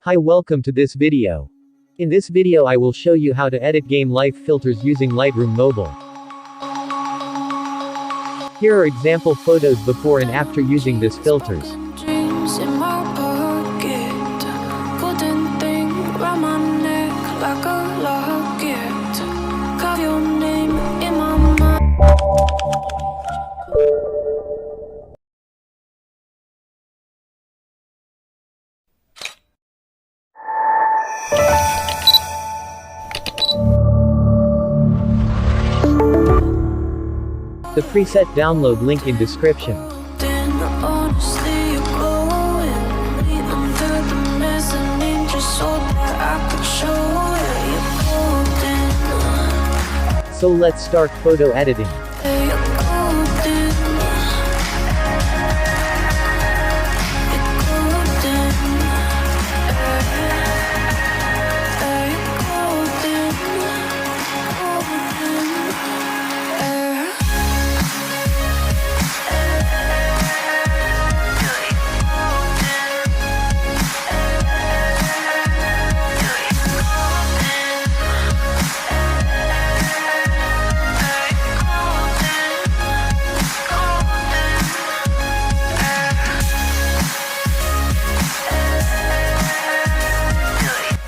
Hi, welcome to this video. In this video I will show you how to edit game life filters using Lightroom Mobile. Here are example photos before and after using these filters. The preset download link in description. So let's start photo editing.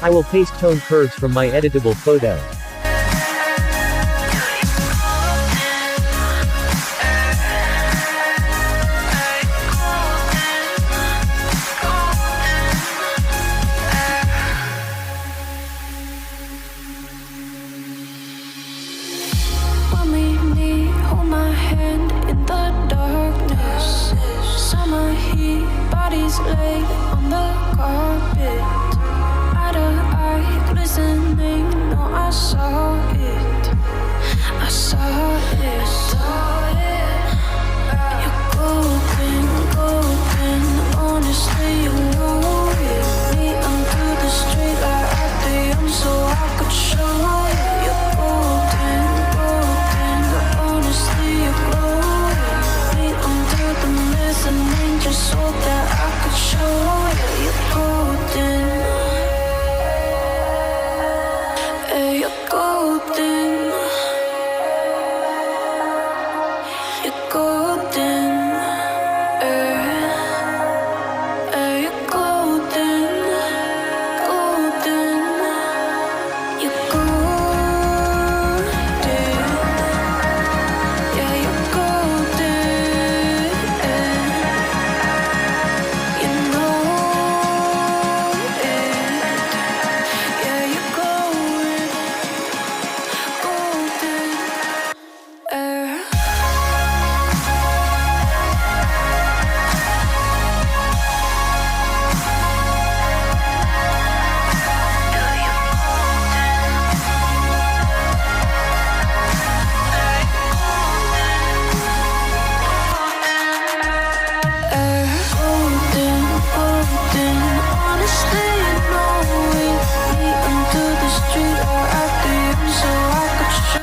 I will paste tone curves from my editable photo. When we meet, hold my hand in the darkness. Summer heat, bodies laid on the carpet. Eye glistening, no, I saw it. I saw it. You're golden, golden. Honestly, you know it. Me under the street light at the end, so I could show it. You're golden, golden. Honestly, you're glowing. Me under the mezzanine, just so that I could show it. You're golden. You're golden. You're golden. You're golden. Golden. You're golden. Yeah, you're golden. You know it. Yeah, you're glowing.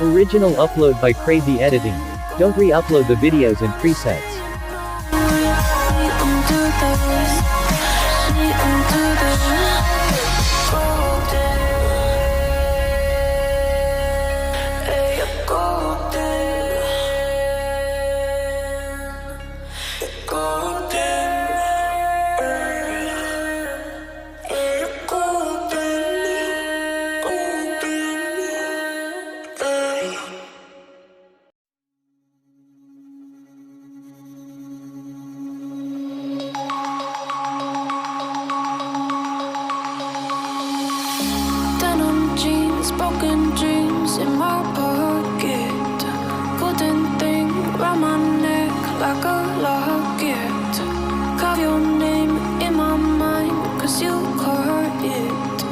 Original upload by CRAZY Editing. Don't re-upload the videos and presets. Broken dreams in my pocket. Golden thing round my neck like a locket. Carve your name in my mind, cause you caught it.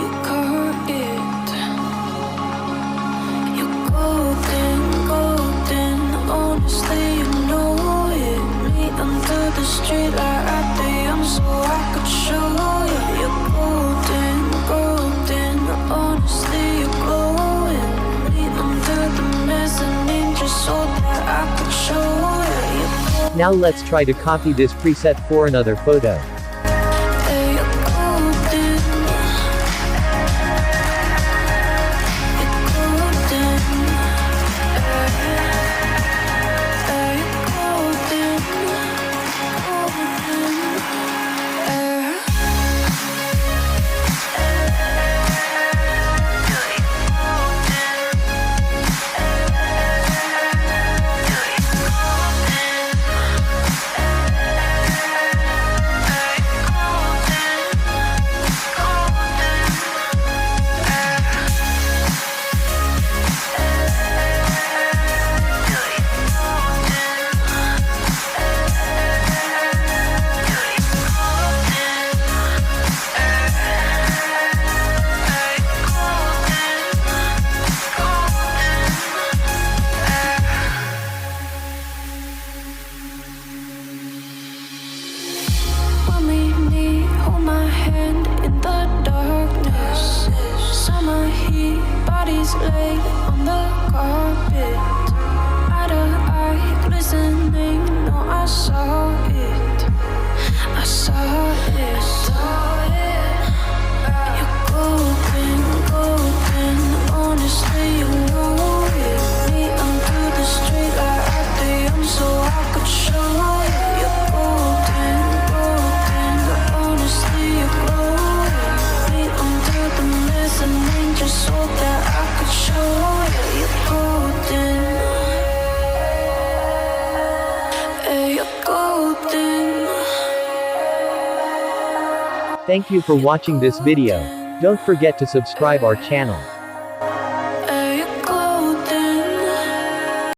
You caught it. You're golden, golden. Honestly, you know it. Me under the street light at the end, so I could show you. You're golden, golden. Honestly, you're glowing. Me under the mezzanine, just so that I could show you. Now let's try to copy this preset for another photo. You're golden. hold my hand in the darkness. Summer heat, bodies laid on the carpet. Eye to eye, glistening, no, I saw it. I saw it. You're golden, golden, honestly, you know it. Me under the street light at the end so I could show you. You're golden, golden, honestly, you're glowing. Me under the mezzanine just so that I could show you. You're golden. Hey, you're golden. Thank you for watching this video. Don't forget to subscribe our channel.